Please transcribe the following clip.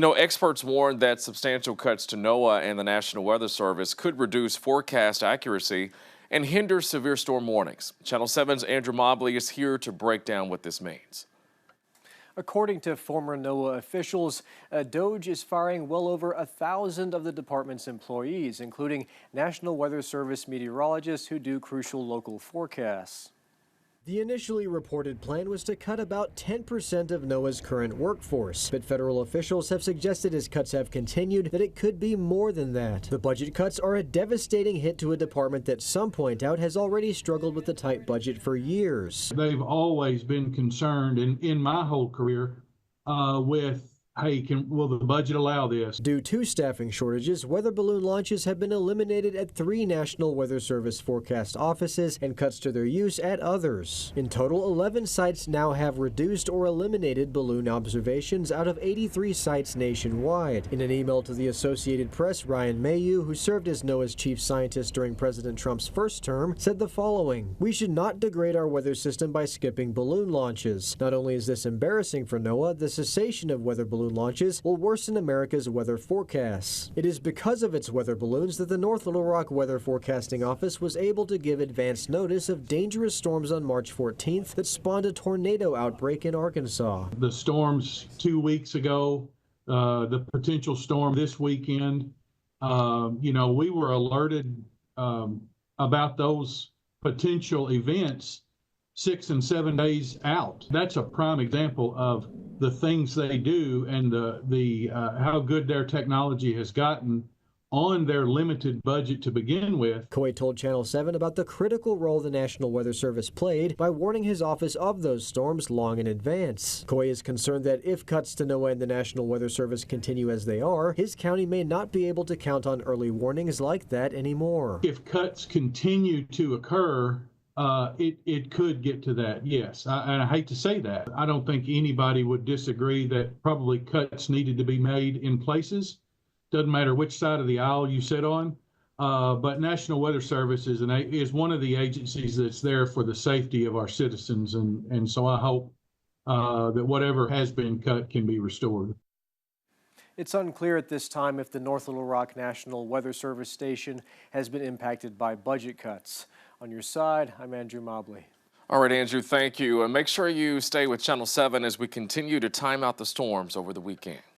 Experts warn that substantial cuts to NOAA and the National Weather Service could reduce forecast accuracy and hinder severe storm warnings. Channel 7's Andrew Mobley is here to break down what this means. According to former NOAA officials, DOGE is firing well over 1,000 of the department's employees, including National Weather Service meteorologists who do crucial local forecasts. The initially reported plan was to cut about 10% of NOAA's current workforce, but federal officials have suggested as cuts have continued that it could be more than that. The budget cuts are a devastating hit to a department that some point out has already struggled with a tight budget for years. They've always been concerned in my whole career with, hey, will the budget allow this? Due to staffing shortages, weather balloon launches have been eliminated at 3 National Weather Service forecast offices and cuts to their use at others. In total, 11 sites now have reduced or eliminated balloon observations out of 83 sites nationwide. In an email to the Associated Press, Ryan Mayhew, who served as NOAA's chief scientist during President Trump's first term, said the following: "We should not degrade our weather system by skipping balloon launches. Not only is this embarrassing for NOAA, the cessation of weather balloon launches will worsen America's weather forecasts. It is because of its weather balloons that the North Little Rock Weather Forecasting Office was able to give advance notice of dangerous storms on March 14th that spawned a tornado outbreak in Arkansas." The storms 2 weeks ago, the potential storm this weekend, we were alerted about those potential events 6 and 7 days out. That's a prime example of the things they do and the how good their technology has gotten on their limited budget to begin with. Coy told Channel 7 about the critical role the National Weather Service played by warning his office of those storms long in advance. Coy is concerned that if cuts to NOAA and the National Weather Service continue as they are, his county may not be able to count on early warnings like that anymore. If cuts continue to occur, it could get to that, yes. And I hate to say that. I don't think anybody would disagree that probably cuts needed to be made in places. Doesn't matter which side of the aisle you sit on. But National Weather Service is one of the agencies that's there for the safety of our citizens. And so I hope that whatever has been cut can be restored. It's unclear at this time if the North Little Rock National Weather Service station has been impacted by budget cuts. On your side, I'm Andrew Mobley. All right, Andrew, thank you. And make sure you stay with Channel 7 as we continue to time out the storms over the weekend.